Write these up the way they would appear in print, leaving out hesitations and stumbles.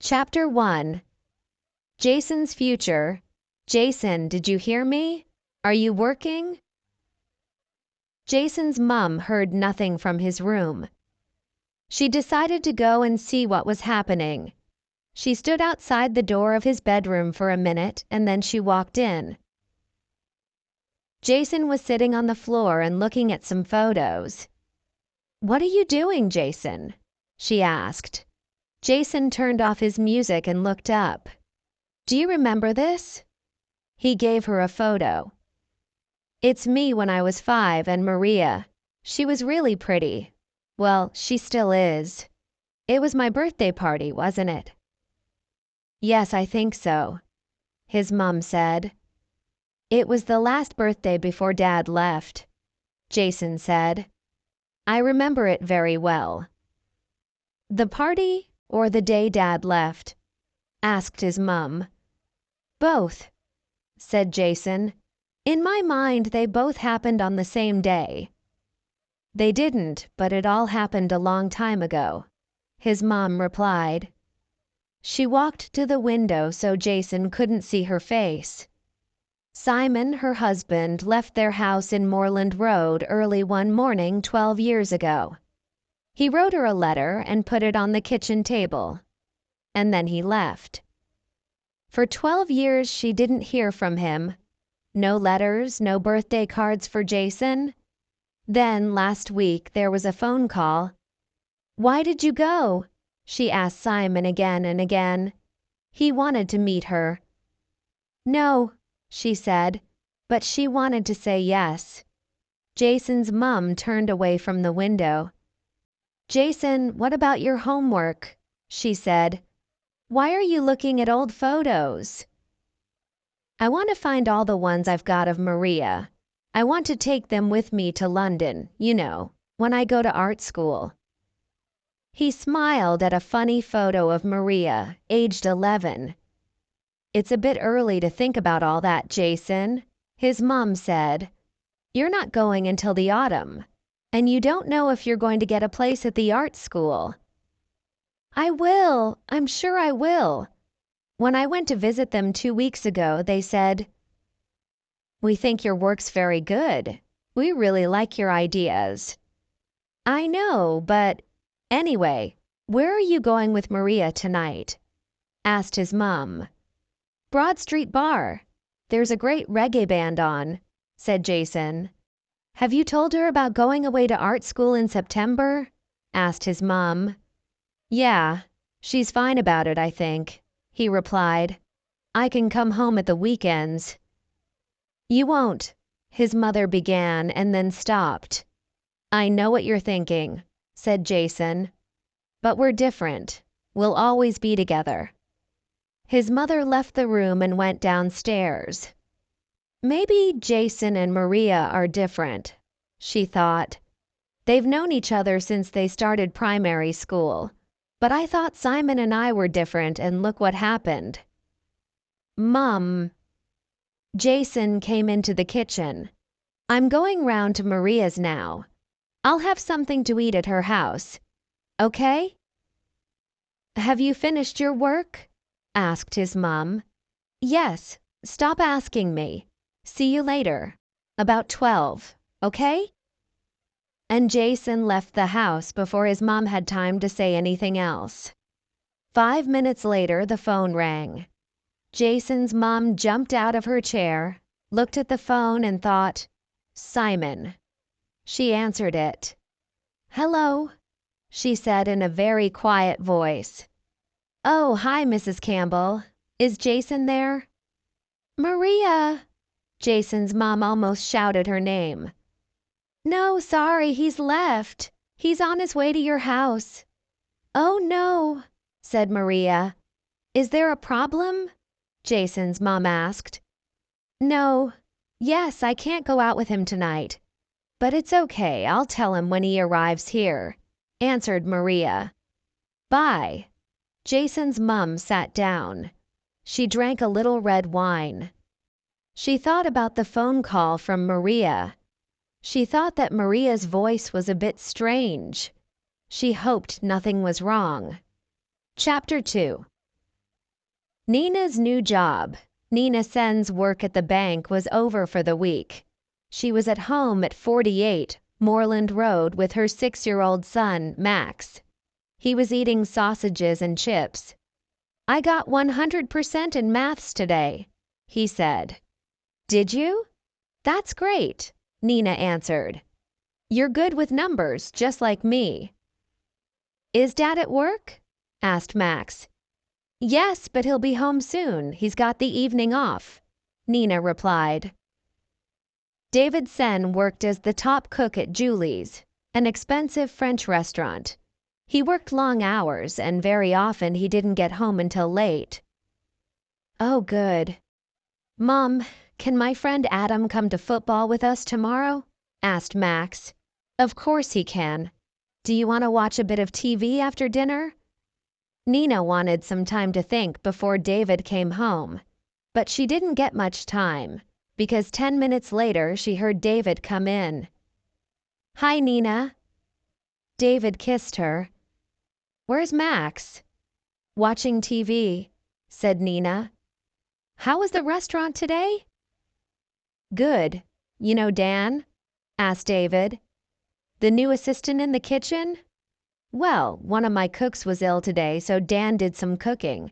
Chapter 1. Jason's future. Jason, did you hear me? Are you working? Jason's mom heard nothing from his room. She decided to go and see what was happening. She stood outside the door of his bedroom for a minute and then she walked in. Jason was sitting on the floor and looking at some photos. "What are you doing, Jason?" she asked. Jason turned off his music and looked up. "Do you remember this?" He gave her a photo. "It's me when I was 5 and Maria. She was really pretty. Well, she still is. It was my birthday party, wasn't it?" "Yes, I think so," his mom said. "It was the last birthday before Dad left," Jason said. "I remember it very well." "The party or the day Dad left?" asked his mom. "Both," said Jason. "In my mind, they both happened on the same day." "They didn't, but it all happened a long time ago," his mom replied. She walked to the window so Jason couldn't see her face. Simon, her husband, left their house in Moreland Road early one morning 12 years ago. He wrote her a letter and put it on the kitchen table. And then he left. For 12 years she didn't hear from him. No letters, no birthday cards for Jason. Then last week there was a phone call. "Why did you go?" she asked Simon again and again. He wanted to meet her. "No," she said, but she wanted to say yes. Jason's mom turned away from the window. "Jason, what about your homework?" she said. "Why are you looking at old photos?" "I want to find all the ones I've got of Maria. I want to take them with me to London, when I go to art school." He smiled at a funny photo of Maria, aged 11. "It's a bit early to think about all that, Jason," his mom said. "You're not going until the autumn, and you don't know if you're going to get a place at the art school." "I will, I'm sure I will. When I went to visit them 2 weeks ago, they said, 'We think your work's very good. We really like your ideas.'" "I know, but anyway, where are you going with Maria tonight?" asked his mom. "Broad Street Bar. There's a great reggae band on," said Jason. "Have you told her about going away to art school in September?" asked his mom. "Yeah, she's fine about it, I think," he replied. "I can come home at the weekends." "You won't," his mother began and then stopped. "I know what you're thinking," said Jason. "But we're different. We'll always be together." His mother left the room and went downstairs. Maybe Jason and Maria are different, she thought. They've known each other since they started primary school. But I thought Simon and I were different, and look what happened. "Mom." Jason came into the kitchen. "I'm going round to Maria's now. I'll have something to eat at her house. Okay?" "Have you finished your work?" asked his mom. "Yes. Stop asking me. See you later. About 12. Okay?" And Jason left the house before his mom had time to say anything else. 5 minutes later, the phone rang. Jason's mom jumped out of her chair, looked at the phone and thought, "Simon." She answered it. "Hello," she said in a very quiet voice. "Oh, hi, Mrs. Campbell. Is Jason there?" "Maria!" Jason's mom almost shouted her name. "No, sorry, he's left. He's on his way to your house." "Oh, no," said Maria. "Is there a problem?" Jason's mom asked. "No. Yes, I can't go out with him tonight. But it's okay, I'll tell him when he arrives here," answered Maria. "Bye." Jason's mom sat down. She drank a little red wine. She thought about the phone call from Maria. She thought that Maria's voice was a bit strange. She hoped nothing was wrong. Chapter 2. Nina's new job. Nina Sen's work at the bank was over for the week. She was at home at 48 Moreland Road with her 6-year-old son, Max. He was eating sausages and chips. "I got 100% in maths today," he said. "Did you? That's great," Nina answered. "You're good with numbers, just like me." "Is Dad at work?" asked Max. "Yes, but he'll be home soon. He's got the evening off," Nina replied. David Sen worked as the top cook at Julie's, an expensive French restaurant. He worked long hours, and very often he didn't get home until late. "Oh, good. Mom, can my friend Adam come to football with us tomorrow?" asked Max. "Of course he can. Do you want to watch a bit of TV after dinner?" Nina wanted some time to think before David came home, but she didn't get much time, because 10 minutes later she heard David come in. "Hi, Nina." David kissed her. "Where's Max?" "Watching TV," said Nina. "How was the restaurant today?" "Good. You know Dan?" asked David. "The new assistant in the kitchen?" "Well, one of my cooks was ill today, so Dan did some cooking.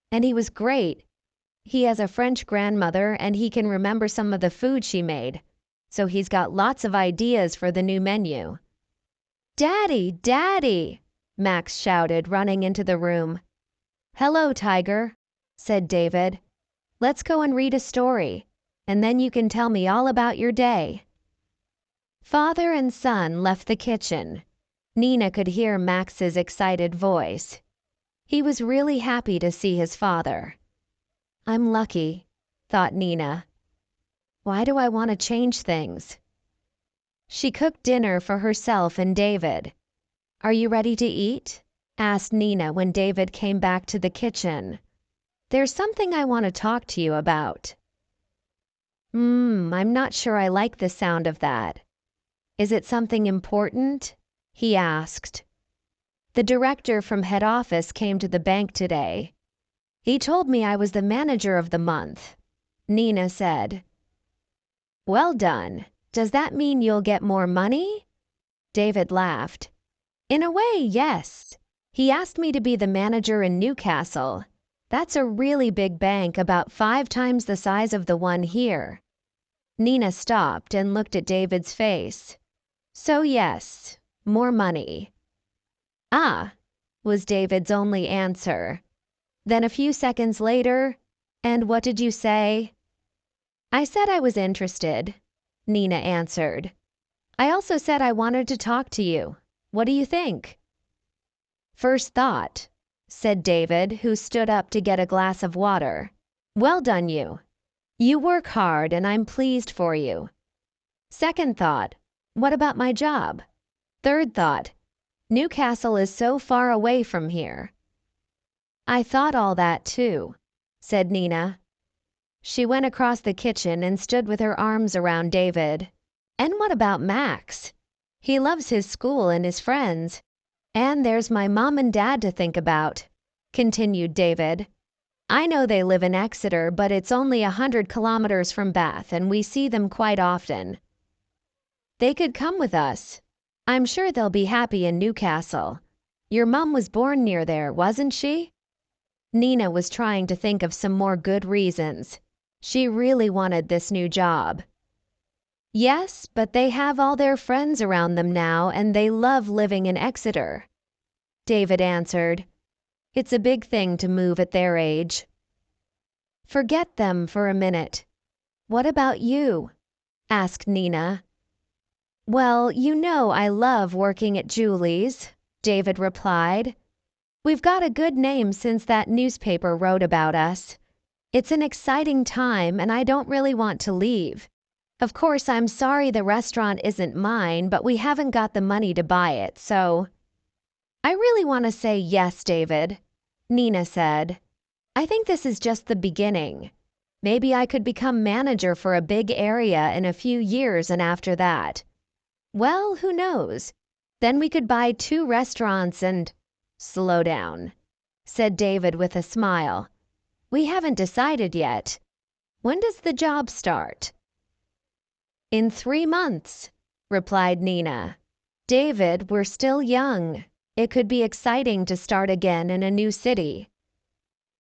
And he was great. He has a French grandmother and he can remember some of the food she made, so he's got lots of ideas for the new menu." "Daddy, Daddy!" Max shouted, running into the room. "Hello, Tiger," said David. "Let's go and read a story, and then you can tell me all about your day." Father and son left the kitchen. Nina could hear Max's excited voice. He was really happy to see his father. "I'm lucky," thought Nina. "Why do I want to change things?" She cooked dinner for herself and David. "Are you ready to eat?" asked Nina when David came back to the kitchen. "There's something I want to talk to you about." I'm not sure I like the sound of that. Is it something important?" he asked. "The director from head office came to the bank today. He told me I was the manager of the month," Nina said. "Well done. Does that mean you'll get more money?" David laughed. "In a way, yes. He asked me to be the manager in Newcastle. That's a really big bank, about 5 times the size of the one here." Nina stopped and looked at David's face. "So yes, more money." "Ah," was David's only answer. Then a few seconds later, "And what did you say?" "I said I was interested," Nina answered. "I also said I wanted to talk to you. What do you think?" "First thought," said David, who stood up to get a glass of water. "Well done you. You work hard and I'm pleased for you. Second thought, what about my job? Third thought, Newcastle is so far away from here." "I thought all that too," said Nina. She went across the kitchen and stood with her arms around David. "And what about Max? He loves his school and his friends. And there's my mom and dad to think about," continued David. "I know they live in Exeter, but it's only 100 kilometers from Bath, and we see them quite often. They could come with us. I'm sure they'll be happy in Newcastle. Your mom was born near there, wasn't she?" Nina was trying to think of some more good reasons. She really wanted this new job. "Yes, but they have all their friends around them now, and they love living in Exeter," David answered. "It's a big thing to move at their age." "Forget them for a minute. What about you?" asked Nina. "Well, you know I love working at Julie's," David replied. "We've got a good name since that newspaper wrote about us. It's an exciting time and I don't really want to leave. Of course, I'm sorry the restaurant isn't mine, but we haven't got the money to buy it, so—" "I really want to say yes, David," Nina said. "I think this is just the beginning. Maybe I could become manager for a big area in a few years, and after that, well, who knows? Then we could buy 2 restaurants and—" "Slow down," said David with a smile. We haven't decided yet. When does the job start? In 3 months, replied Nina. David, we're still young. It could be exciting to start again in a new city.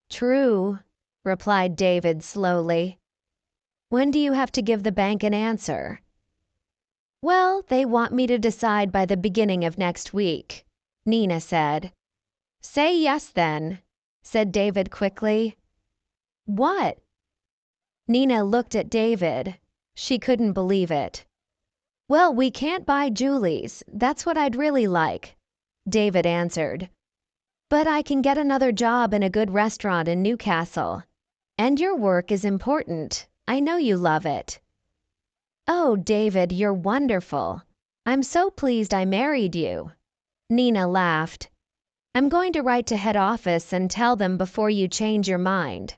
True, replied David slowly. When do you have to give the bank an answer? Well, they want me to decide by the beginning of next week, Nina said. Say yes then, said David quickly. What? Nina looked at David. She couldn't believe it. Well, we can't buy Julie's. That's what I'd really like, David answered. But I can get another job in a good restaurant in Newcastle. And your work is important. I know you love it. Oh, David, you're wonderful. I'm so pleased I married you. Nina laughed. I'm going to write to head office and tell them before you change your mind.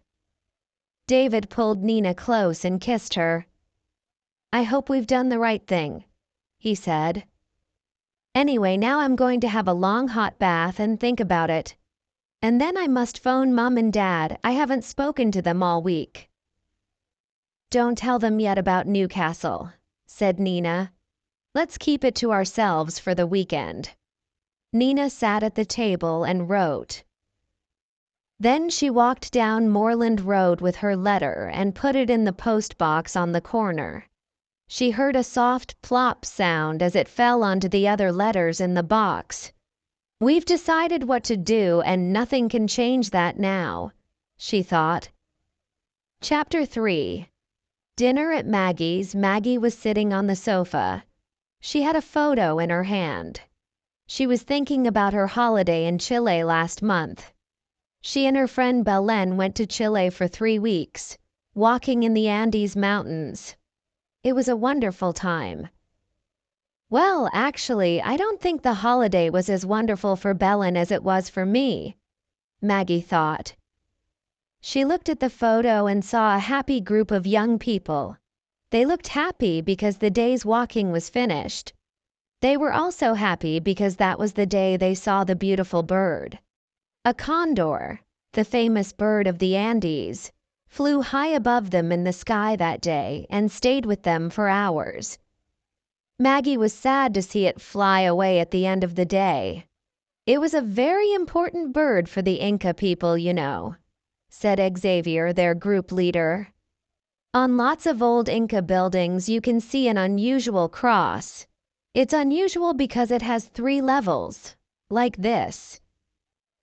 David pulled Nina close and kissed her. I hope we've done the right thing, he said. Anyway, now I'm going to have a long hot bath and think about it. And then I must phone Mom and Dad. I haven't spoken to them all week. Don't tell them yet about Newcastle, said Nina. Let's keep it to ourselves for the weekend. Nina sat at the table and wrote. Then she walked down Moorland Road with her letter and put it in the post box on the corner. She heard a soft plop sound as it fell onto the other letters in the box. We've decided what to do and nothing can change that now, she thought. Chapter 3. Dinner at Maggie's. Maggie was sitting on the sofa. She had a photo in her hand. She was thinking about her holiday in Chile last month. She and her friend Belen went to Chile for 3 weeks, walking in the Andes Mountains. It was a wonderful time. Well, actually, I don't think the holiday was as wonderful for Belen as it was for me, Maggie thought. She looked at the photo and saw a happy group of young people. They looked happy because the day's walking was finished. They were also happy because that was the day they saw the beautiful bird. A condor, the famous bird of the Andes, flew high above them in the sky that day and stayed with them for hours. Maggie was sad to see it fly away at the end of the day. It was a very important bird for the Inca people, you know, said Xavier, their group leader. On lots of old Inca buildings you can see an unusual cross. It's unusual because it has 3 levels, like this.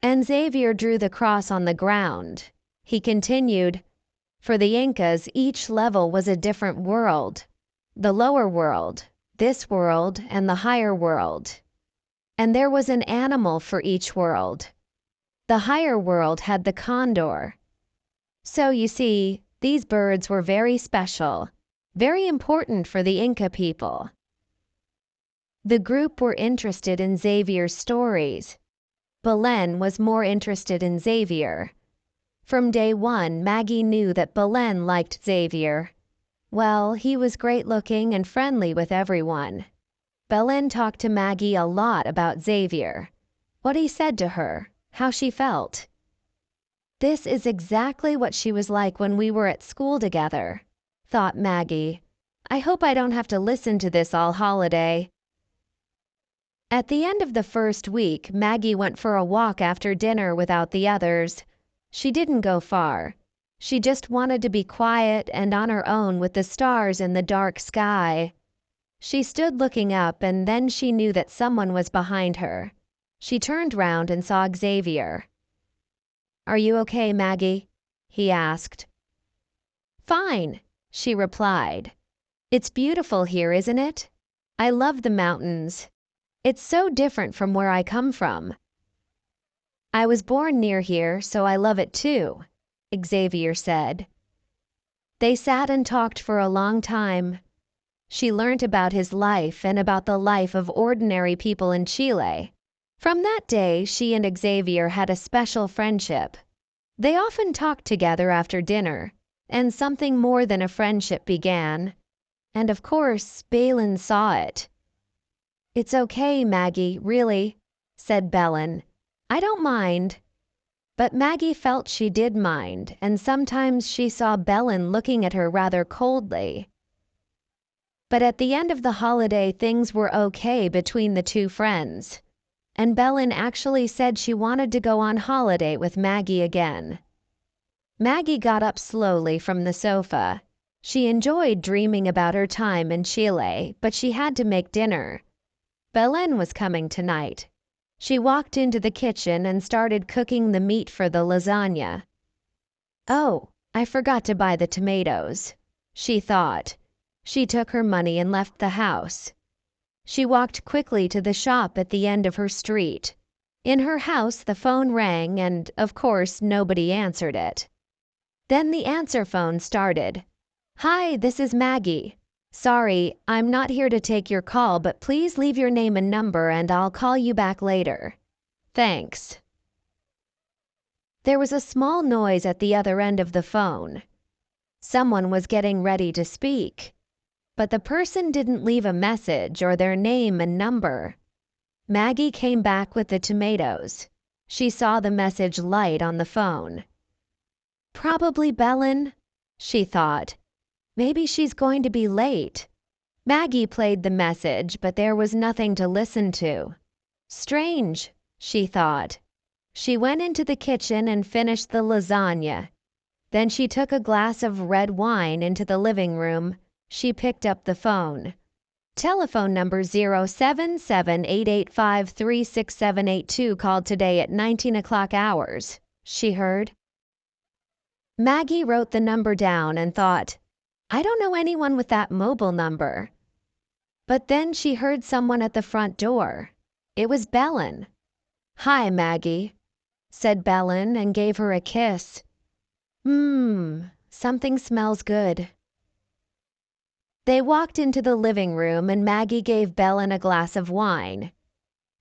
And Xavier drew the cross on the ground. He continued, for the Incas each level was a different world. The lower world, this world, and the higher world. And there was an animal for each world. The higher world had the condor. So you see, these birds were very special, very important for the Inca people. The group were interested in Xavier's stories. Belen was more interested in Xavier. From day one, Maggie knew that Belen liked Xavier. Well, he was great-looking and friendly with everyone. Belen talked to Maggie a lot about Xavier, what he said to her, how she felt. This is exactly what she was like when we were at school together, thought Maggie. I hope I don't have to listen to this all holiday. At the end of the first week, Maggie went for a walk after dinner without the others. She didn't go far. She just wanted to be quiet and on her own with the stars in the dark sky. She stood looking up and then she knew that someone was behind her. She turned round and saw Xavier. Are you okay, Maggie? He asked. Fine, she replied. It's beautiful here, isn't it? I love the mountains. It's so different from where I come from. I was born near here, so I love it too, Xavier said. They sat and talked for a long time. She learnt about his life and about the life of ordinary people in Chile. From that day, she and Xavier had a special friendship. They often talked together after dinner, and something more than a friendship began. And of course, Belen saw it. It's okay, Maggie, really, said Belen. I don't mind. But Maggie felt she did mind, and sometimes she saw Belen looking at her rather coldly. But at the end of the holiday things were okay between the two friends, and Belen actually said she wanted to go on holiday with Maggie again. Maggie got up slowly from the sofa. She enjoyed dreaming about her time in Chile, but she had to make dinner. Belen was coming tonight. She walked into the kitchen and started cooking the meat for the lasagna. "Oh, I forgot to buy the tomatoes," she thought. She took her money and left the house. She walked quickly to the shop at the end of her street. In her house the phone rang and, of course, nobody answered it. Then the answer phone started. "Hi, this is Maggie. Sorry, I'm not here to take your call, but please leave your name and number and I'll call you back later. Thanks." There was a small noise at the other end of the phone. Someone was getting ready to speak, but the person didn't leave a message or their name and number. Maggie came back with the tomatoes. She saw the message light on the phone. "Probably Belen," she thought. "Maybe she's going to be late." Maggie played the message, but there was nothing to listen to. Strange, she thought. She went into the kitchen and finished the lasagna. Then she took a glass of red wine into the living room. She picked up the phone. "Telephone number 077-885-36782 called today at 19 o'clock hours," she heard. Maggie wrote the number down and thought, "I don't know anyone with that mobile number." But then she heard someone at the front door. It was Belen. "Hi, Maggie," said Belen and gave her a kiss. Something smells good." They walked into the living room and Maggie gave Belen a glass of wine.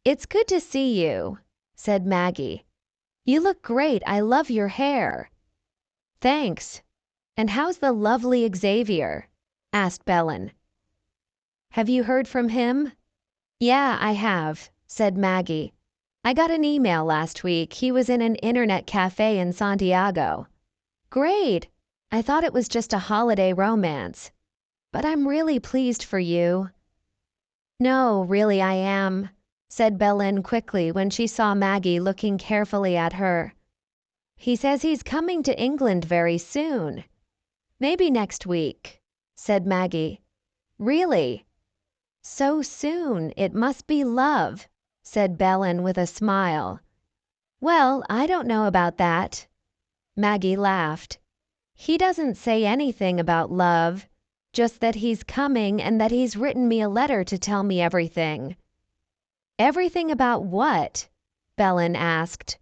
"It's good to see you," said Maggie. "You look great. I love your hair." "Thanks. And how's the lovely Xavier?" asked Belen. "Have you heard from him?" "Yeah, I have," said Maggie. "I got an email last week. He was in an internet cafe in Santiago." "Great! I thought it was just a holiday romance. But I'm really pleased for you." "No, really I am," said Belen quickly when she saw Maggie looking carefully at her. "He says he's coming to England very soon." "Maybe next week," said Maggie. "Really? So soon, it must be love," said Belen with a smile. "Well, I don't know about that." Maggie laughed. "He doesn't say anything about love, just that he's coming and that he's written me a letter to tell me everything." "Everything about what?" Belen asked.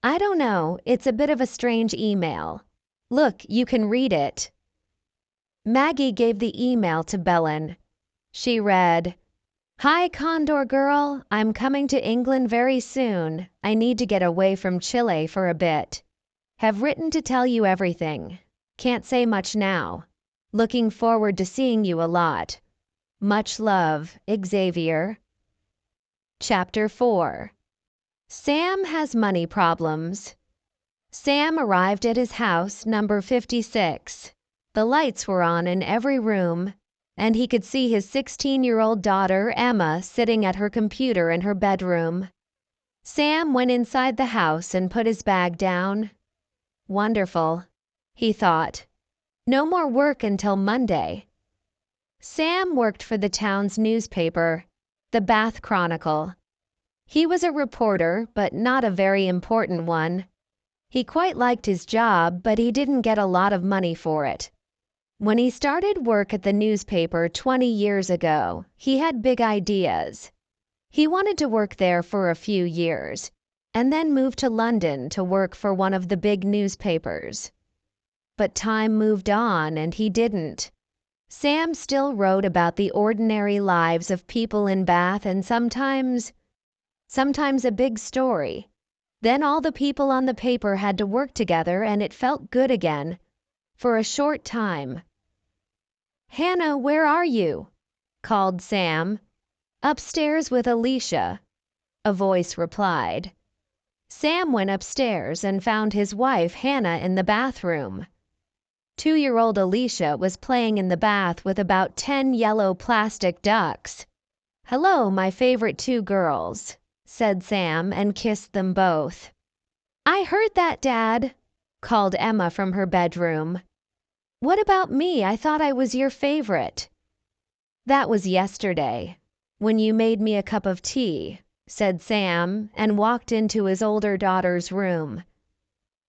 "I don't know. It's a bit of a strange email. Look, you can read it." Maggie gave the email to Belen. She read, "Hi, Condor Girl. I'm coming to England very soon. I need to get away from Chile for a bit. Have written to tell you everything. Can't say much now. Looking forward to seeing you a lot. Much love, Xavier." Chapter 4. Sam has money problems. Sam arrived at his house, number 56. The lights were on in every room, and he could see his 16-year-old daughter, Emma, sitting at her computer in her bedroom. Sam went inside the house and put his bag down. Wonderful, he thought. No more work until Monday. Sam worked for the town's newspaper, the Bath Chronicle. He was a reporter, but not a very important one. He quite liked his job, but he didn't get a lot of money for it. When he started work at the newspaper 20 years ago, he had big ideas. He wanted to work there for a few years, and then move to London to work for one of the big newspapers. But time moved on and he didn't. Sam still wrote about the ordinary lives of people in Bath and sometimes a big story. Then all the people on the paper had to work together and it felt good again. For a short time. "Hannah, where are you?" called Sam. "Upstairs with Alicia," a voice replied. Sam went upstairs and found his wife Hannah in the bathroom. 2-year-old Alicia was playing in the bath with about 10 yellow plastic ducks. "Hello, my favorite 2 girls," said Sam and kissed them both. "I heard that, Dad," called Emma from her bedroom. "What about me? I thought I was your favorite." "That was yesterday, when you made me a cup of tea," said Sam and walked into his older daughter's room.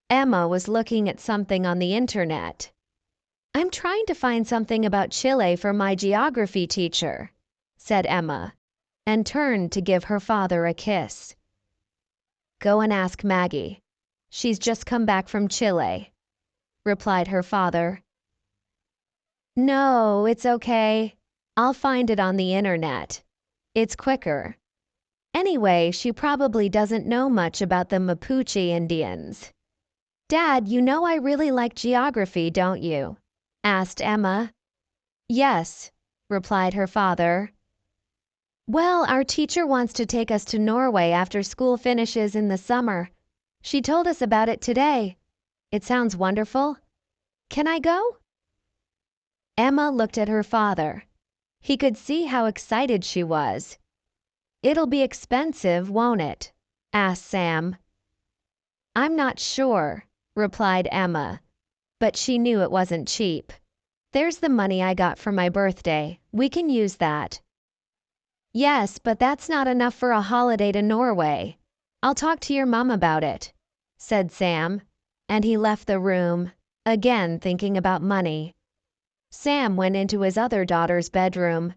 Emma was looking at something on the internet. "I'm trying to find something about Chile for my geography teacher," said Emma, and turned to give her father a kiss. "Go and ask Maggie. She's just come back from Chile," replied her father. "No, it's okay. I'll find it on the internet. It's quicker. Anyway, she probably doesn't know much about the Mapuche Indians." "Dad, you know I really like geography, don't you?" asked Emma. "Yes," replied her father. "Well, our teacher wants to take us to Norway after school finishes in the summer. She told us about it today. It sounds wonderful. Can I go?" Emma looked at her father. He could see how excited she was. "It'll be expensive, won't it?" asked Sam. "I'm not sure," replied Emma, but she knew it wasn't cheap. "There's the money I got for my birthday. We can use that." "Yes, but that's not enough for a holiday to Norway. I'll talk to your mom about it," said Sam, and he left the room, again thinking about money. Sam went into his other daughter's bedroom.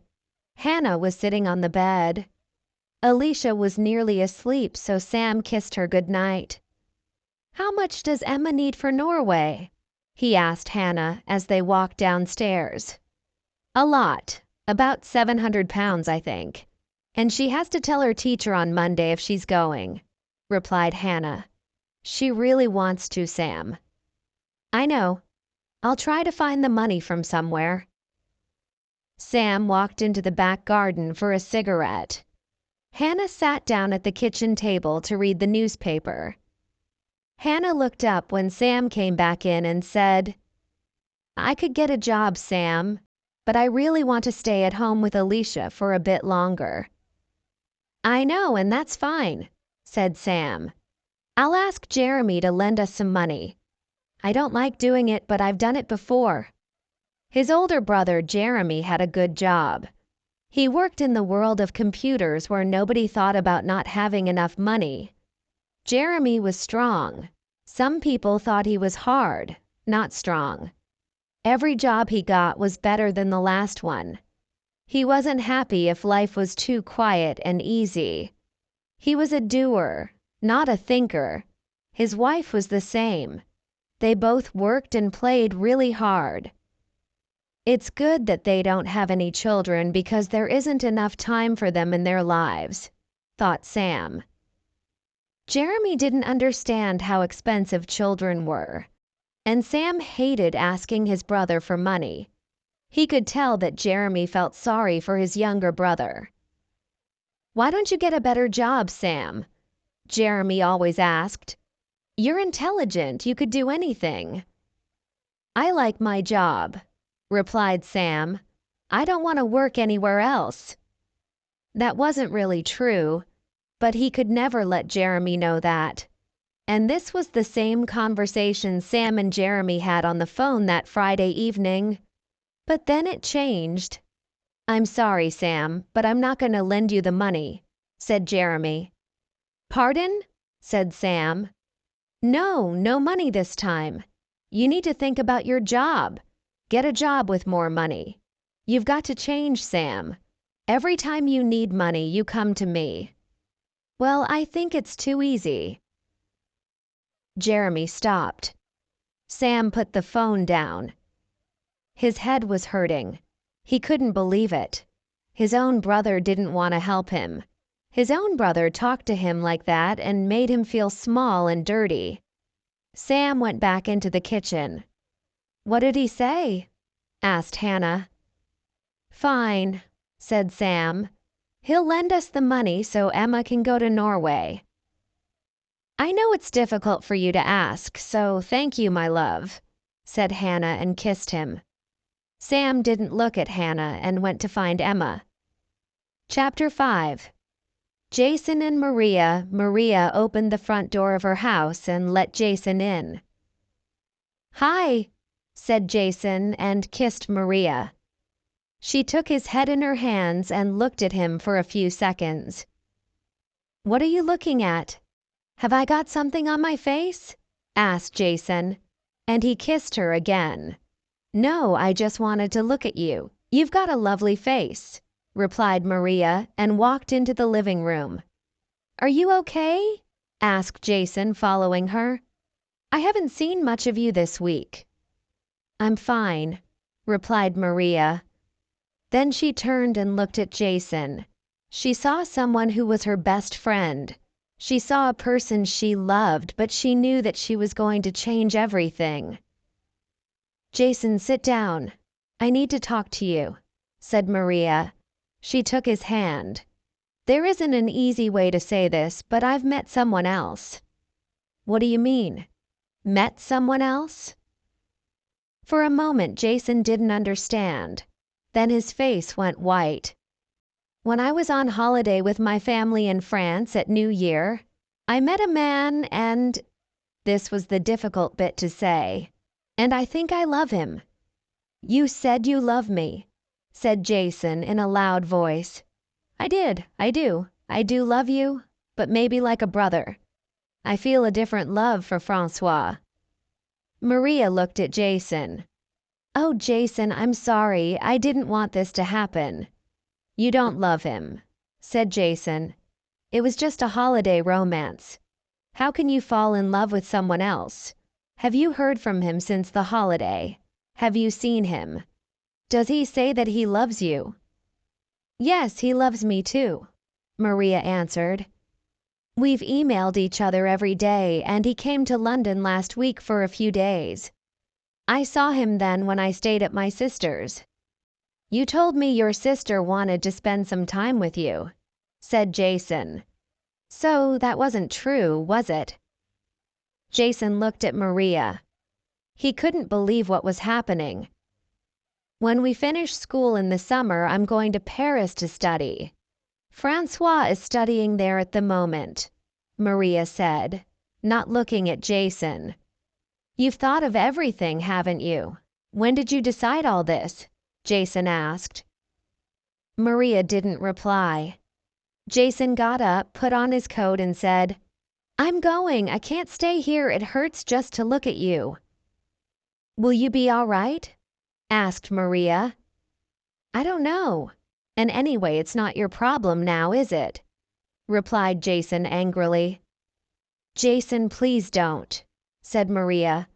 Hannah was sitting on the bed. Alicia was nearly asleep, so Sam kissed her good night. "How much does Emma need for Norway?" he asked Hannah as they walked downstairs. "A lot. About 700 pounds, I think. And she has to tell her teacher on Monday if she's going," replied Hannah. "She really wants to, Sam." "I know. I'll try to find the money from somewhere." Sam walked into the back garden for a cigarette. Hannah sat down at the kitchen table to read the newspaper. Hannah looked up when Sam came back in and said, "I could get a job, Sam, but I really want to stay at home with Alicia for a bit longer." "I know, and that's fine," said Sam. "I'll ask Jeremy to lend us some money. I don't like doing it, but I've done it before." His older brother Jeremy had a good job. He worked in the world of computers where nobody thought about not having enough money. Jeremy was strong. Some people thought he was hard, not strong. Every job he got was better than the last one. He wasn't happy if life was too quiet and easy. He was a doer, not a thinker. His wife was the same. They both worked and played really hard. It's good that they don't have any children because there isn't enough time for them in their lives, thought Sam. Jeremy didn't understand how expensive children were, and Sam hated asking his brother for money. He could tell that Jeremy felt sorry for his younger brother. "Why don't you get a better job, Sam?" Jeremy always asked. "You're intelligent. You could do anything." "I like my job," replied Sam. "I don't want to work anywhere else." That wasn't really true, but he could never let Jeremy know that. And this was the same conversation Sam and Jeremy had on the phone that Friday evening. But then it changed. "I'm sorry, Sam, but I'm not going to lend you the money," said Jeremy. "Pardon?" said Sam. "No, no money this time. You need to think about your job. Get a job with more money. You've got to change, Sam. Every time you need money, you come to me." "Well, I think it's too easy." Jeremy stopped. Sam put the phone down. His head was hurting. He couldn't believe it. His own brother didn't want to help him. His own brother talked to him like that and made him feel small and dirty. Sam went back into the kitchen. "What did he say?" asked Hannah. "Fine," said Sam. "He'll lend us the money so Emma can go to Norway." I know it's difficult for you to ask, so thank you, my love, said Hannah and kissed him. Sam didn't look at Hannah and went to find Emma. Chapter 5. Jason and Maria. Maria opened the front door of her house and let Jason in. Hi, said Jason and kissed Maria. She took his head in her hands and looked at him for a few seconds. What are you looking at? Have I got something on my face? Asked Jason, and he kissed her again. No, I just wanted to look at you. You've got a lovely face, replied Maria and walked into the living room. Are you okay? Asked Jason, following her. I haven't seen much of you this week. I'm fine, replied Maria. Then she turned and looked at Jason. She saw someone who was her best friend. She saw a person she loved, but she knew that she was going to change everything. Jason, sit down. I need to talk to you, said Maria. She took his hand. There isn't an easy way to say this, but I've met someone else. What do you mean? Met someone else? For a moment, Jason didn't understand. Then his face went white. When I was on holiday with my family in France at New Year, I met a man and... This was the difficult bit to say. And I think I love him. You said you love me, said Jason in a loud voice. I did, I do love you, but maybe like a brother. I feel a different love for Francois. Maria looked at Jason. Oh, Jason, I'm sorry, I didn't want this to happen. You don't love him, said Jason. It was just a holiday romance. How can you fall in love with someone else? Have you heard from him since the holiday? Have you seen him? Does he say that he loves you? Yes, he loves me too, Maria answered. We've emailed each other every day, and he came to London last week for a few days. I saw him then when I stayed at my sister's. You told me your sister wanted to spend some time with you, said Jason. So that wasn't true, was it? Jason looked at Maria. He couldn't believe what was happening. When we finish school in the summer, I'm going to Paris to study. Francois is studying there at the moment, Maria said, not looking at Jason. You've thought of everything, haven't you? When did you decide all this? Jason asked. Maria didn't reply. Jason got up, put on his coat, and said, I'm going. I can't stay here. It hurts just to look at you. Will you be all right? Asked Maria. I don't know. And anyway, it's not your problem now, is it? Replied Jason angrily. Jason, please don't, said Maria.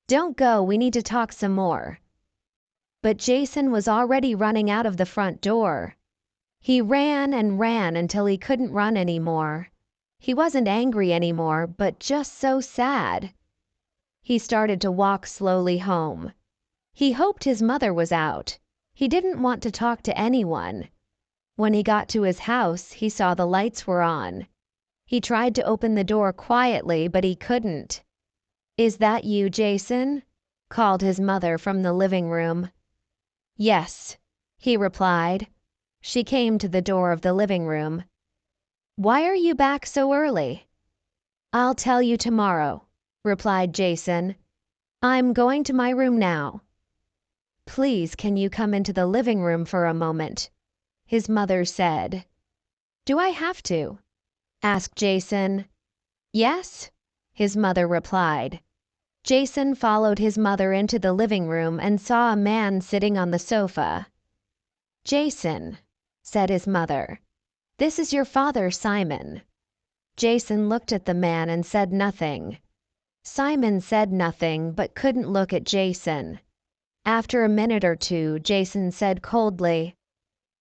Don't go. We need to talk some more. But Jason was already running out of the front door. He ran and ran until he couldn't run anymore. He wasn't angry anymore, but just so sad. He started to walk slowly home. He hoped his mother was out. He didn't want to talk to anyone. When he got to his house, he saw the lights were on. He tried to open the door quietly, but he couldn't. Is that you, Jason? Called his mother from the living room. Yes, he replied. She came to the door of the living room. Why are you back so early? I'll tell you tomorrow, replied Jason. I'm going to my room now. Please, can you come into the living room for a moment? His mother said. Do I have to? Asked Jason. Yes, his mother replied. Jason followed his mother into the living room and saw a man sitting on the sofa. Jason, said his mother, this is your father, Simon. Jason looked at the man and said nothing. Simon said nothing but couldn't look at Jason. After a minute or two, Jason said coldly,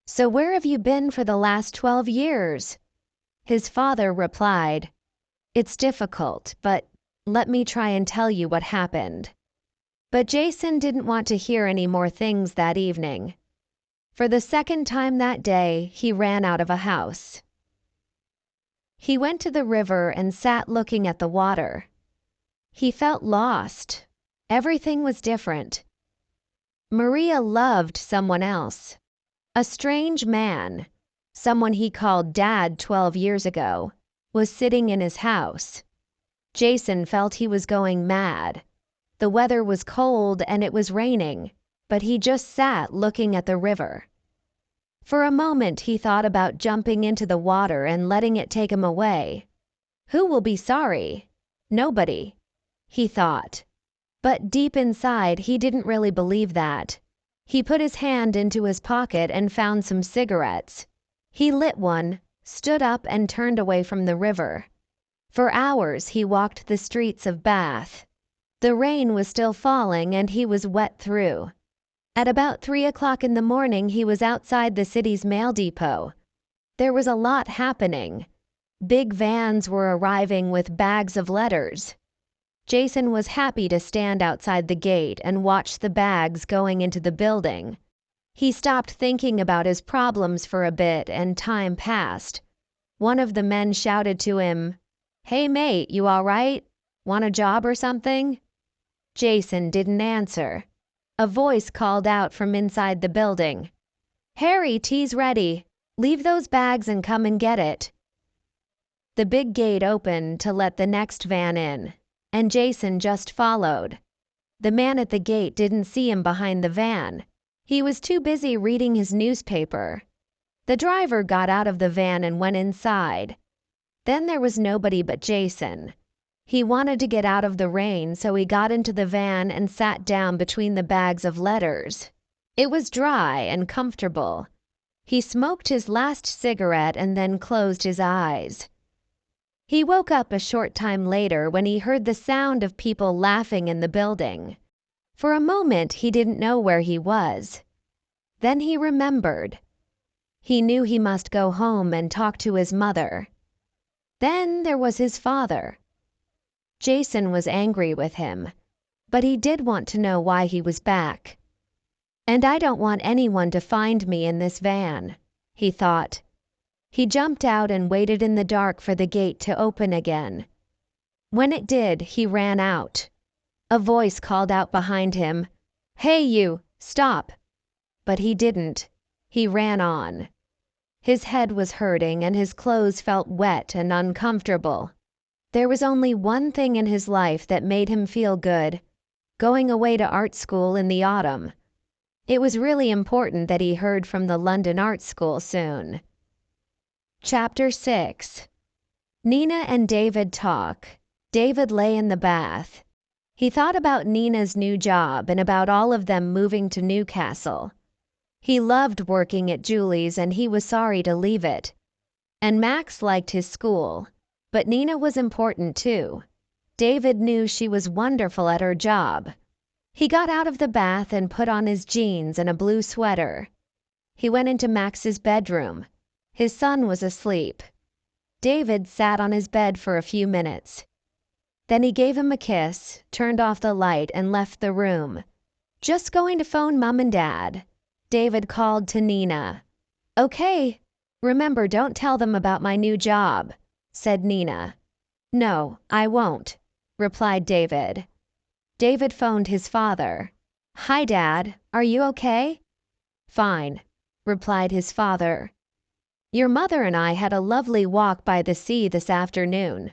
So where have you been for the last 12 years? His father replied, It's difficult, but let me try and tell you what happened. But Jason didn't want to hear any more things that evening. For the second time that day, he ran out of a house. He went to the river and sat looking at the water. He felt lost. Everything was different. Maria loved someone else. A strange man, someone he called Dad 12 years ago, was sitting in his house. Jason felt he was going mad. The weather was cold and it was raining, but he just sat looking at the river. For a moment he thought about jumping into the water and letting it take him away. Who will be sorry? Nobody, he thought. But deep inside he didn't really believe that. He put his hand into his pocket and found some cigarettes. He lit one, stood up and turned away from the river. For hours he walked the streets of Bath. The rain was still falling and he was wet through. At about 3 o'clock in the morning he was outside the city's mail depot. There was a lot happening. Big vans were arriving with bags of letters. Jason was happy to stand outside the gate and watch the bags going into the building. He stopped thinking about his problems for a bit and time passed. One of the men shouted to him, "Hey mate, you all right? Want a job or something?" Jason didn't answer. A voice called out from inside the building, "Harry, tea's ready. Leave those bags and come and get it." The big gate opened to let the next van in, and Jason just followed. The man at the gate didn't see him behind the van. He was too busy reading his newspaper. The driver got out of the van and went inside. Then there was nobody but Jason. He wanted to get out of the rain, so he got into the van and sat down between the bags of letters. It was dry and comfortable. He smoked his last cigarette and then closed his eyes. He woke up a short time later when he heard the sound of people laughing in the building. For a moment he didn't know where he was. Then he remembered. He knew he must go home and talk to his mother. Then there was his father. Jason was angry with him, but he did want to know why he was back. "And I don't want anyone to find me in this van," he thought. He jumped out and waited in the dark for the gate to open again. When it did, he ran out. A voice called out behind him, "Hey you, stop!" But he didn't. He ran on. His head was hurting and his clothes felt wet and uncomfortable. There was only one thing in his life that made him feel good: going away to art school in the autumn. It was really important that he heard from the London Art School soon. Chapter 6. Nina and David talk. David lay in the bath. He thought about Nina's new job and about all of them moving to Newcastle. He loved working at Julie's and he was sorry to leave it. And Max liked his school. But Nina was important too. David knew she was wonderful at her job. He got out of the bath and put on his jeans and a blue sweater. He went into Max's bedroom. His son was asleep. David sat on his bed for a few minutes. Then he gave him a kiss, turned off the light and left the room. "Just going to phone Mom and Dad," David called to Nina. "Okay. Remember, don't tell them about my new job," said Nina. "No, I won't," replied David. David phoned his father. "Hi, Dad. Are you okay?" "Fine," replied his father. "Your mother and I had a lovely walk by the sea this afternoon.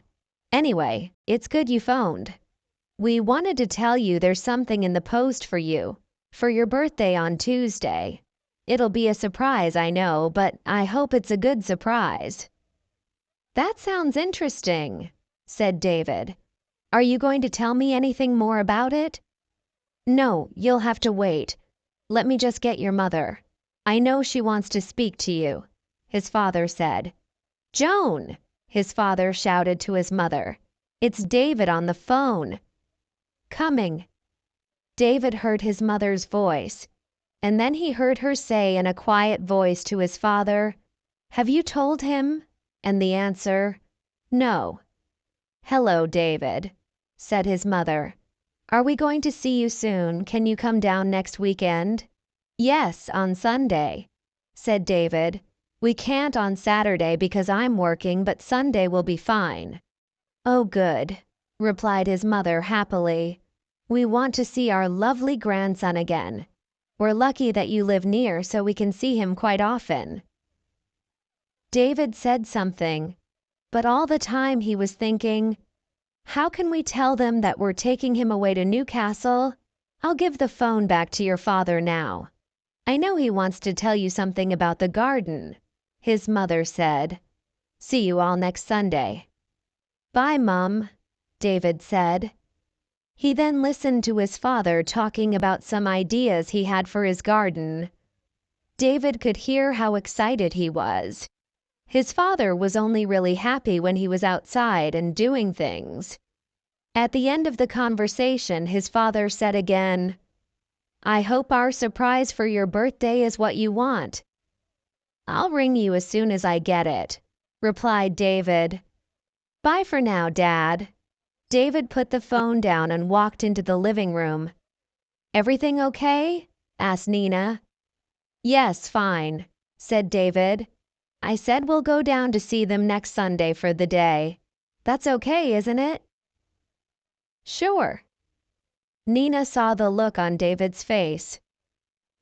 Anyway, it's good you phoned. We wanted to tell you there's something in the post for you, for your birthday on Tuesday. It'll be a surprise, I know, but I hope it's a good surprise." "That sounds interesting," said David. "Are you going to tell me anything more about it?" "No, you'll have to wait. Let me just get your mother. I know she wants to speak to you," his father said. "Joan!" his father shouted to his mother. "It's David on the phone." "Coming." David heard his mother's voice, and then he heard her say in a quiet voice to his father, "Have you told him?" And the answer, "No." "Hello, David," said his mother. "Are we going to see you soon? Can you come down next weekend?" "Yes, on Sunday," said David. We can't on Saturday because I'm working, but Sunday will be fine." "Oh, good," replied his mother happily. "We want to see our lovely grandson again. We're lucky that you live near so we can see him quite often." David said something, but all the time he was thinking, "How can we tell them that we're taking him away to Newcastle? I'll give the phone back to your father now. I know he wants to tell you something about the garden," his mother said. "See you all next Sunday." "Bye, Mum," David said. He then listened to his father talking about some ideas he had for his garden. David could hear how excited he was. His father was only really happy when he was outside and doing things. At the end of the conversation, his father said again, "I hope our surprise for your birthday is what you want." "I'll ring you as soon as I get it," replied David. "Bye for now, Dad." David put the phone down and walked into the living room. "Everything okay?" asked Nina. "Yes, fine," said David. "I said we'll go down to see them next Sunday for the day. That's okay, isn't it?" "Sure." Nina saw the look on David's face.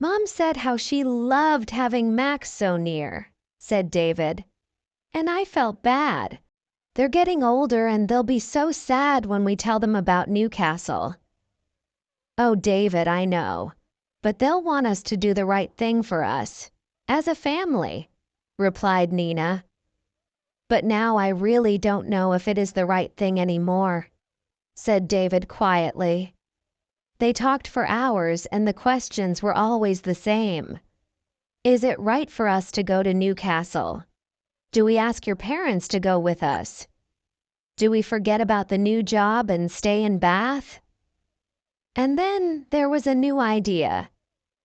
"Mom said how she loved having Max so near," said David. "And I felt bad. They're getting older and they'll be so sad when we tell them about Newcastle." "Oh, David, I know. But they'll want us to do the right thing for us, as a family," replied Nina. "But now I really don't know if it is the right thing anymore," said David quietly. They talked for hours and the questions were always the same. Is it right for us to go to Newcastle? Do we ask your parents to go with us? Do we forget about the new job and stay in Bath? And then there was a new idea.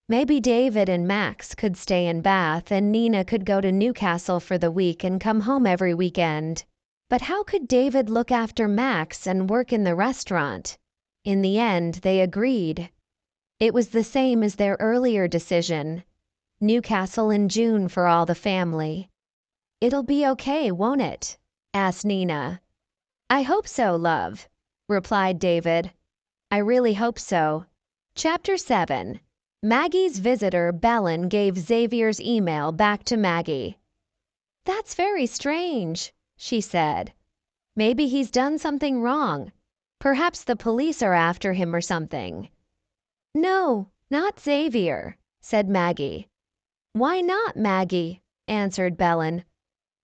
Maybe David and Max could stay in Bath and Nina could go to Newcastle for the week and come home every weekend. But how could David look after Max and work in the restaurant? In the end, they agreed. It was the same as their earlier decision. Newcastle in June for all the family. "It'll be okay, won't it?" asked Nina. "I hope so, love," replied David. "I really hope so." Chapter 7. Maggie's visitor Belen gave Xavier's email back to Maggie. "That's very strange," she said. "Maybe he's done something wrong. Perhaps the police are after him or something." "No, not Xavier," said Maggie. "Why not, Maggie?" answered Belen.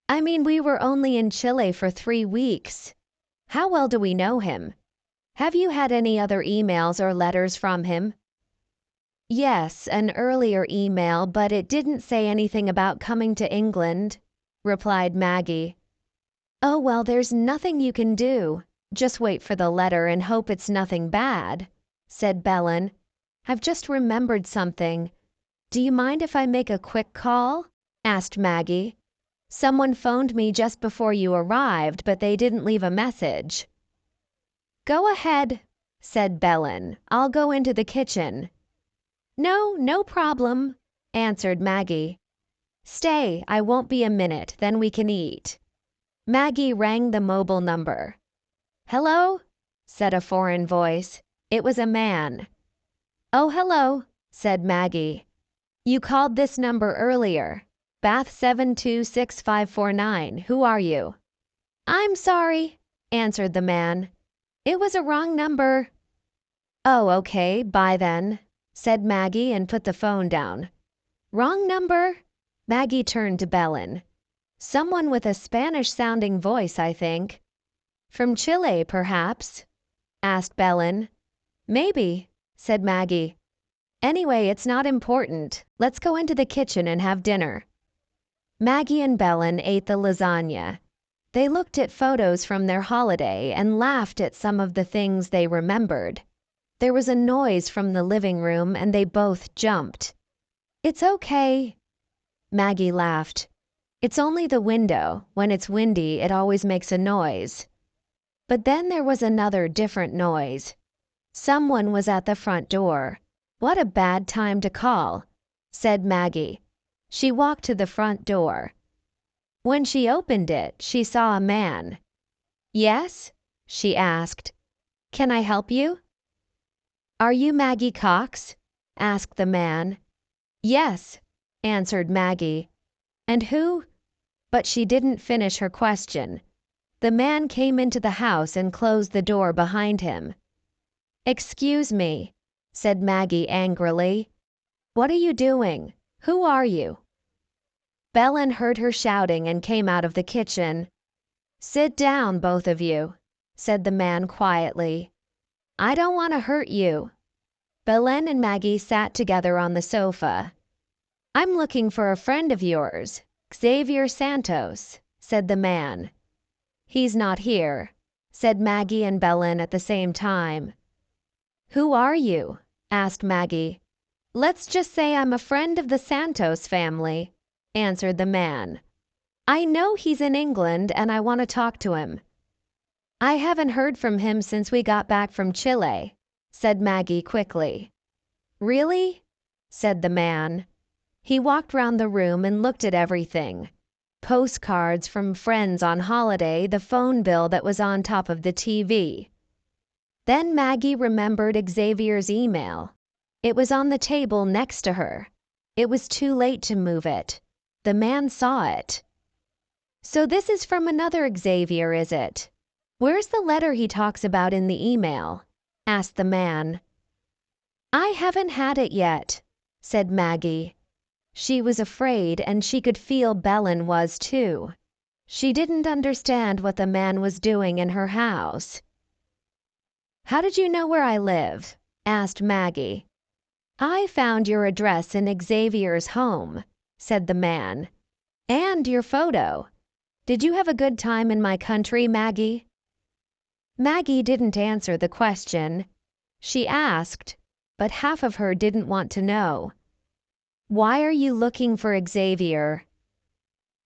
"I mean, we were only in Chile for 3 weeks. How well do we know him? Have you had any other emails or letters from him?" "Yes, an earlier email, but it didn't say anything about coming to England," replied Maggie. "Oh, well, there's nothing you can do. Just wait for the letter and hope it's nothing bad," said Belen. "I've just remembered something. Do you mind if I make a quick call?" asked Maggie. "Someone phoned me just before you arrived, but they didn't leave a message." "Go ahead," said Belen. "I'll go into the kitchen." "No, no problem," answered Maggie. "Stay, I won't be a minute, then we can eat." Maggie rang the mobile number. "Hello?" said a foreign voice. It was a man. "Oh, hello," said Maggie. "You called this number earlier. Bath 726549. Who are you?" "I'm sorry," answered the man. "It was a wrong number." "Oh, okay, bye then," said Maggie and put the phone down. "Wrong number?" Maggie turned to Belen. "Someone with a Spanish-sounding voice, I think." "From Chile, perhaps?" asked Belen. "Maybe," said Maggie. "Anyway, it's not important. Let's go into the kitchen and have dinner." Maggie and Belen ate the lasagna. They looked at photos from their holiday and laughed at some of the things they remembered. There was a noise from the living room and they both jumped. "It's okay." Maggie laughed. "It's only the window. When it's windy, it always makes a noise." But then there was another different noise. Someone was at the front door. "What a bad time to call," said Maggie. She walked to the front door. When she opened it, she saw a man. "Yes?" she asked. "Can I help you?" "Are you Maggie Cox?" asked the man. "Yes," answered Maggie. "And who—" But she didn't finish her question. The man came into the house and closed the door behind him. "Excuse me," said Maggie angrily. "What are you doing? Who are you?" Belen heard her shouting and came out of the kitchen. "Sit down, both of you," said the man quietly. "I don't want to hurt you." Belen and Maggie sat together on the sofa. "I'm looking for a friend of yours, Xavier Santos," said the man. "He's not here," said Maggie and Belen at the same time. "Who are you?" asked Maggie. "Let's just say I'm a friend of the Santos family," answered the man. "I know he's in England and I want to talk to him." "I haven't heard from him since we got back from Chile," said Maggie quickly. "Really?" said the man. He walked round the room and looked at everything. Postcards from friends on holiday, the phone bill that was on top of the TV. Then Maggie remembered Xavier's email. It was on the table next to her. It was too late to move it. The man saw it. "So this is from another Xavier, is it? Where's the letter he talks about in the email?" asked the man. "I haven't had it yet," said Maggie. She was afraid, and she could feel Belen was too. She didn't understand what the man was doing in her house. "How did you know where I live?" asked Maggie. "I found your address in Xavier's home," said the man. "And your photo. Did you have a good time in my country, Maggie?" Maggie didn't answer the question. She asked, but half of her didn't want to know. "Why are you looking for Xavier?"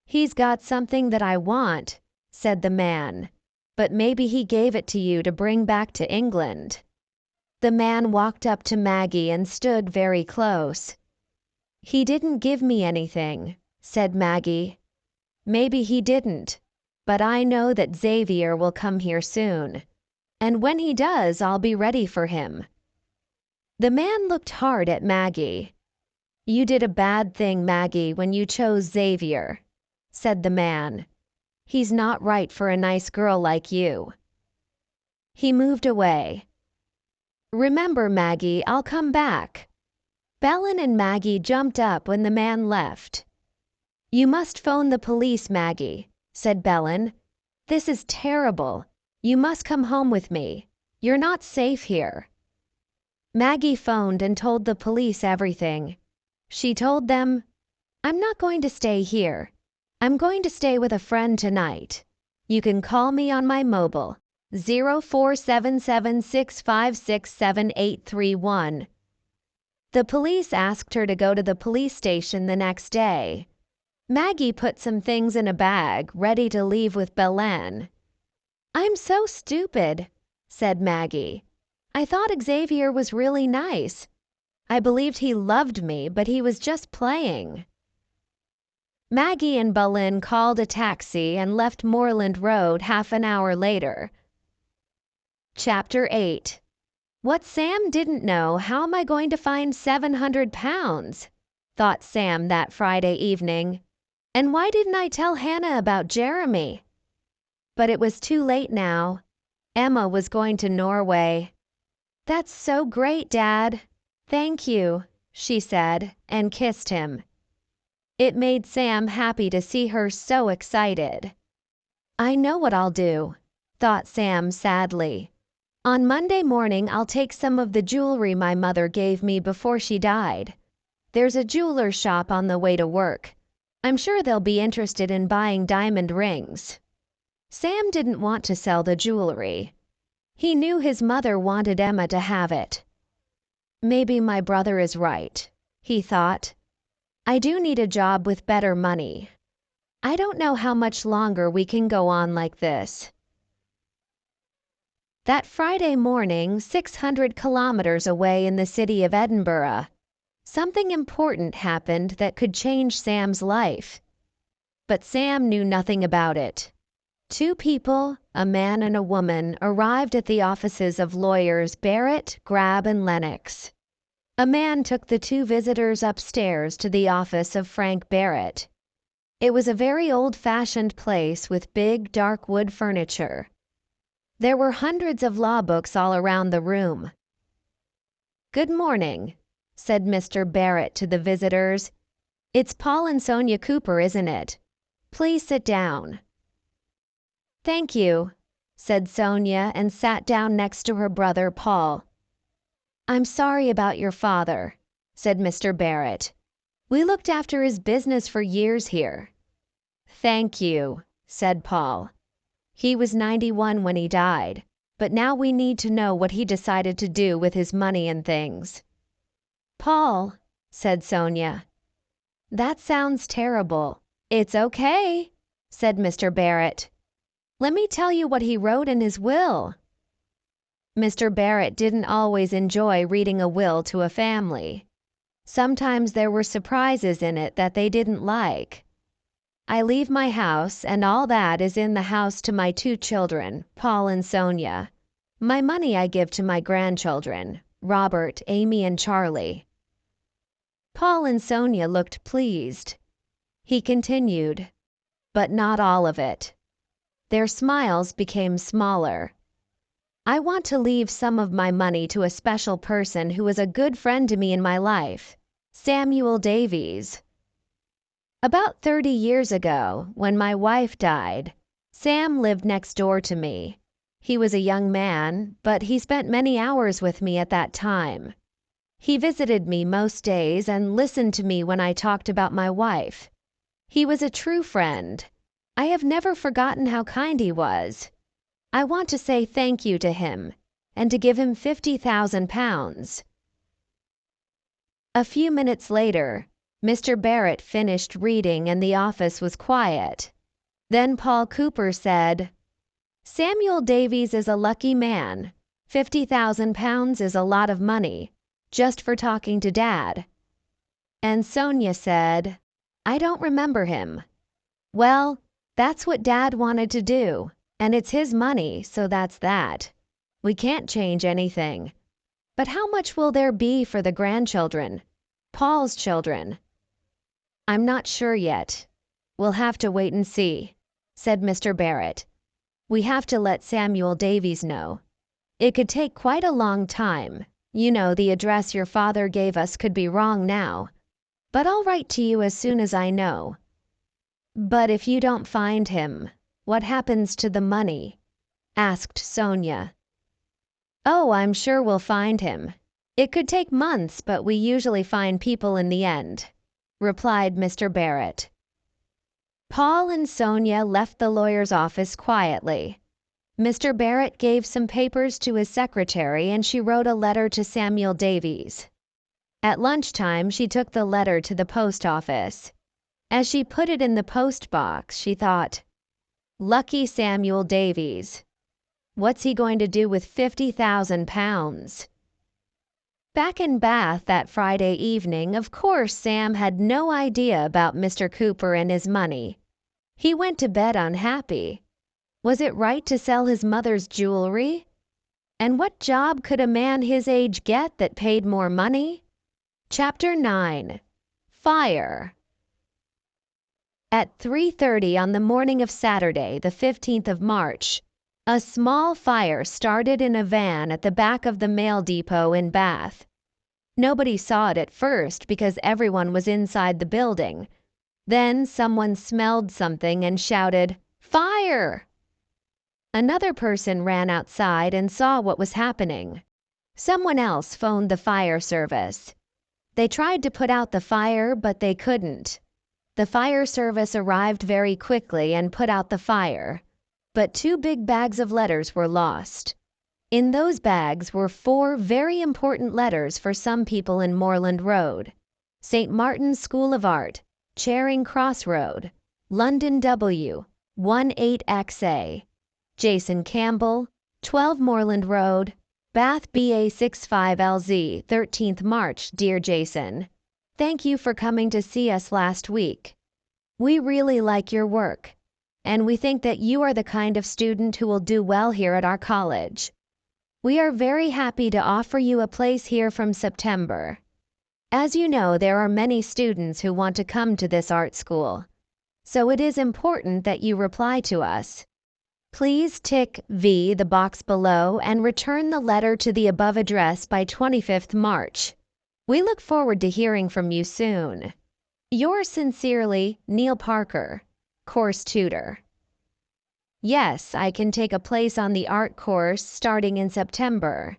"He's got something that I want," said the man. "But maybe he gave it to you to bring back to England." The man walked up to Maggie and stood very close. "He didn't give me anything," said Maggie. "Maybe he didn't, but I know that Xavier will come here soon. And when he does, I'll be ready for him." The man looked hard at Maggie. "You did a bad thing, Maggie, when you chose Xavier," said the man. "He's not right for a nice girl like you." He moved away. "Remember, Maggie, I'll come back." Belen and Maggie jumped up when the man left. "You must phone the police, Maggie," said Belen. "This is terrible. You must come home with me. You're not safe here." Maggie phoned and told the police everything. She told them, "I'm not going to stay here. I'm going to stay with a friend tonight. You can call me on my mobile, 047765677831. The police asked her to go to the police station the next day. Maggie put some things in a bag, ready to leave with Belen. "I'm so stupid," said Maggie. "I thought Xavier was really nice. I believed he loved me, but he was just playing." Maggie and Belen called a taxi and left Moreland Road half an hour later. Chapter 8. "What Sam didn't know, how am I going to find 700 pounds? Thought Sam that Friday evening. And why didn't I tell Hannah about Jeremy? But it was too late now. Emma was going to Norway. "That's so great, Dad." "Thank you," she said, and kissed him. It made Sam happy to see her so excited. "I know what I'll do," thought Sam sadly. "On Monday morning I'll take some of the jewelry my mother gave me before she died. There's a jeweler's shop on the way to work. I'm sure they'll be interested in buying diamond rings." Sam didn't want to sell the jewelry. He knew his mother wanted Emma to have it. "Maybe my brother is right," he thought. "I do need a job with better money. I don't know how much longer we can go on like this." That Friday morning, 600 kilometers away in the city of Edinburgh, something important happened that could change Sam's life. but Sam knew nothing about it. Two people, a man and a woman, arrived at the offices of lawyers Barrett, Grab, and Lennox. A man took the two visitors upstairs to the office of Frank Barrett. It was a very old-fashioned place with big, dark wood furniture. There were hundreds of law books all around the room. "Good morning," said Mr. Barrett to the visitors. "It's Paul and Sonia Cooper, isn't it? Please sit down." "Thank you," said Sonia and sat down next to her brother Paul. "I'm sorry about your father," said Mr. Barrett. "We looked after his business for years here." "Thank you," said Paul. "He was 91 when he died, but now we need to know what he decided to do with his money and things." "Paul," said Sonia. "That sounds terrible." "It's okay," said Mr. Barrett. "Let me tell you what he wrote in his will." Mr. Barrett didn't always enjoy reading a will to a family. Sometimes there were surprises in it that they didn't like. "I leave my house, and all that is in the house, to my two children, Paul and Sonia. My money I give to my grandchildren, Robert, Amy, and Charlie." Paul and Sonia looked pleased. He continued, "But not all of it." Their smiles became smaller. "I want to leave some of my money to a special person who is a good friend to me in my life, Samuel Davies. About 30 years ago, when my wife died, Sam lived next door to me. He was a young man, but he spent many hours with me at that time. He visited me most days and listened to me when I talked about my wife. He was a true friend. I have never forgotten how kind he was. I want to say thank you to him, and to give him £50,000. A few minutes later, Mr. Barrett finished reading and the office was quiet. Then Paul Cooper said, "Samuel Davies is a lucky man. £50,000 is a lot of money, just for talking to Dad." And Sonia said, "I don't remember him." "Well, that's what Dad wanted to do, and it's his money, so that's that. We can't change anything. But how much will there be for the grandchildren, Paul's children?" "I'm not sure yet. We'll have to wait and see," said Mr. Barrett. "We have to let Samuel Davies know. It could take quite a long time. You know, the address your father gave us could be wrong now. But I'll write to you as soon as I know." "But if you don't find him, what happens to the money?" asked Sonia. "Oh, I'm sure we'll find him. It could take months, but we usually find people in the end," replied Mr. Barrett. Paul and Sonia left the lawyer's office quietly. Mr. Barrett gave some papers to his secretary and she wrote a letter to Samuel Davies. At lunchtime, she took the letter to the post office. As she put it in the post box, she thought, "Lucky Samuel Davies. What's he going to do with £50,000? Back in Bath that Friday evening, of course Sam had no idea about Mr. Cooper and his money. He went to bed unhappy. Was it right to sell his mother's jewelry? And what job could a man his age get that paid more money? Chapter 9. Fire. At 3:30 on the morning of Saturday, the 15th of March, a small fire started in a van at the back of the mail depot in Bath. Nobody saw it at first because everyone was inside the building. Then someone smelled something and shouted, "Fire!" Another person ran outside and saw what was happening. Someone else phoned the fire service. They tried to put out the fire, but they couldn't. The fire service arrived very quickly and put out the fire. But 2 big bags of letters were lost. In those bags were 4 very important letters for some people in Moreland Road, St. Martin's School of Art, Charing Cross Road, London W, 18XA, Jason Campbell, 12 Moreland Road, Bath BA 65LZ, 13th March. Dear Jason, thank you for coming to see us last week. We really like your work, and we think that you are the kind of student who will do well here at our college. We are very happy to offer you a place here from September. As you know, there are many students who want to come to this art school, so it is important that you reply to us. Please tick V the box below and return the letter to the above address by 25th March. We look forward to hearing from you soon. Yours sincerely, Neil Parker, Course Tutor. Yes, I can take a place on the art course starting in September.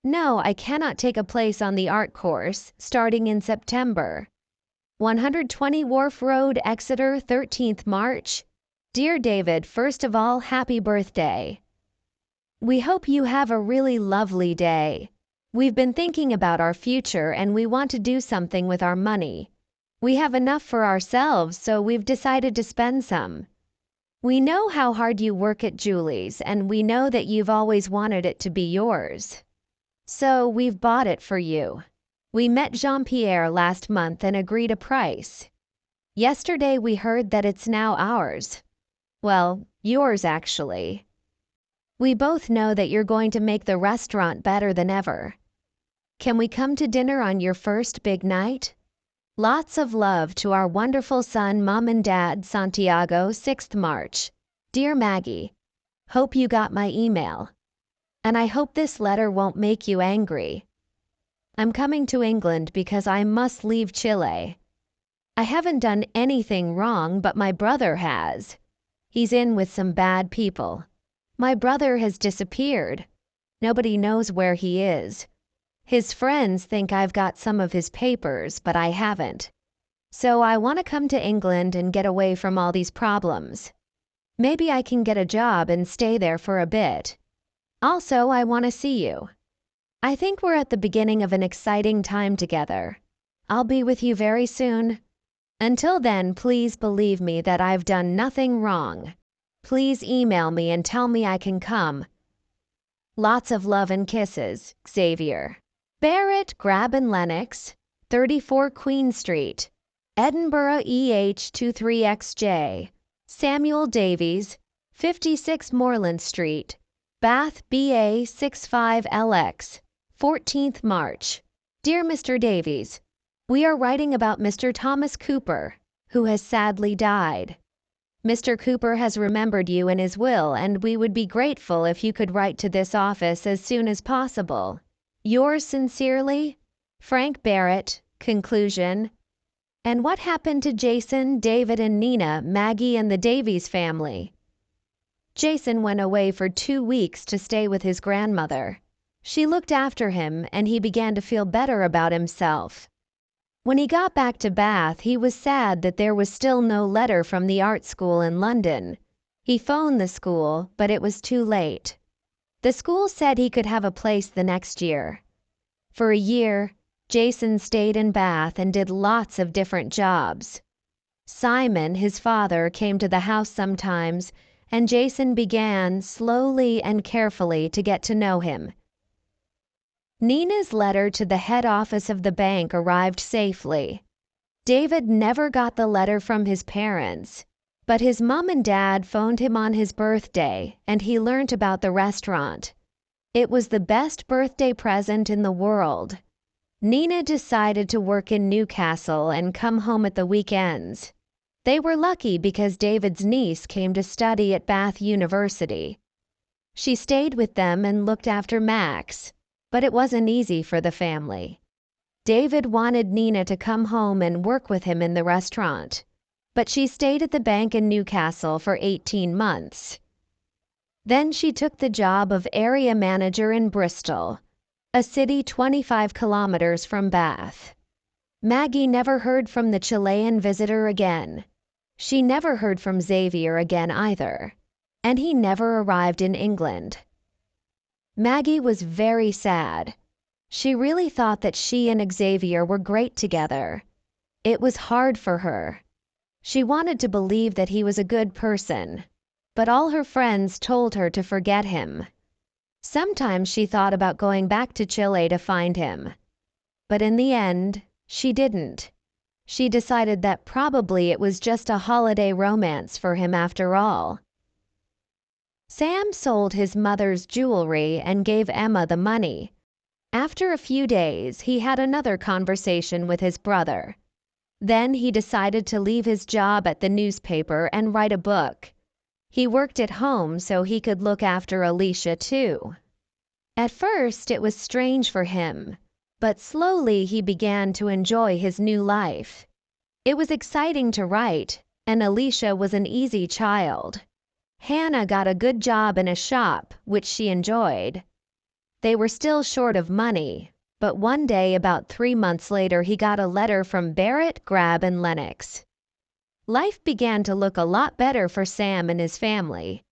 No, I cannot take a place on the art course starting in September. 120 Wharf Road, Exeter, 13th March. Dear David, first of all, happy birthday. We hope you have a really lovely day. We've been thinking about our future and we want to do something with our money. We have enough for ourselves, so we've decided to spend some. We know how hard you work at Julie's and we know that you've always wanted it to be yours. So we've bought it for you. We met Jean-Pierre last month and agreed a price. Yesterday we heard that it's now ours. Well, yours actually. We both know that you're going to make the restaurant better than ever. Can we come to dinner on your first big night? Lots of love to our wonderful son, Mom and Dad, Santiago, 6th March. Dear Maggie, hope you got my email. And I hope this letter won't make you angry. I'm coming to England because I must leave Chile. I haven't done anything wrong, but my brother has. He's in with some bad people. My brother has disappeared. Nobody knows where he is. His friends think I've got some of his papers, but I haven't. So I want to come to England and get away from all these problems. Maybe I can get a job and stay there for a bit. Also, I want to see you. I think we're at the beginning of an exciting time together. I'll be with you very soon. Until then, please believe me that I've done nothing wrong. Please email me and tell me I can come. Lots of love and kisses, Xavier. Barrett, Grab and Lennox, 34 Queen Street, Edinburgh EH23XJ. Samuel Davies, 56 Moreland Street, Bath BA65LX, 14th March. Dear Mr. Davies, we are writing about Mr. Thomas Cooper, who has sadly died. Mr. Cooper has remembered you in his will, and we would be grateful if you could write to this office as soon as possible. Yours sincerely, Frank Barrett. Conclusion. And what happened to Jason, David and Nina, Maggie and the Davies family? Jason went away for 2 weeks to stay with his grandmother. She looked after him and he began to feel better about himself. When he got back to Bath, he was sad that there was still no letter from the art school in London. He phoned the school, but it was too late. The school said he could have a place the next year. For a year, Jason stayed in Bath and did lots of different jobs. Simon, his father, came to the house sometimes, and Jason began, slowly and carefully, to get to know him. Nina's letter to the head office of the bank arrived safely. David never got the letter from his parents, but his mom and dad phoned him on his birthday, and he learnt about the restaurant. It was the best birthday present in the world. Nina decided to work in Newcastle and come home at the weekends. They were lucky because David's niece came to study at Bath University. She stayed with them and looked after Max, but it wasn't easy for the family. David wanted Nina to come home and work with him in the restaurant, but she stayed at the bank in Newcastle for 18 months. Then she took the job of area manager in Bristol, a city 25 kilometers from Bath. Maggie never heard from the Chilean visitor again. She never heard from Xavier again either, and he never arrived in England. Maggie was very sad. She really thought that she and Xavier were great together. It was hard for her. She wanted to believe that he was a good person, but all her friends told her to forget him. Sometimes she thought about going back to Chile to find him, but in the end, she didn't. She decided that probably it was just a holiday romance for him after all. Sam sold his mother's jewelry and gave Emma the money. After a few days, he had another conversation with his brother. Then he decided to leave his job at the newspaper and write a book. He worked at home so he could look after Alicia too. At first, it was strange for him, but slowly he began to enjoy his new life. It was exciting to write, and Alicia was an easy child. Hannah got a good job in a shop, which she enjoyed. They were still short of money, but one day about 3 months later he got a letter from Barrett, Grab, and Lennox. Life began to look a lot better for Sam and his family.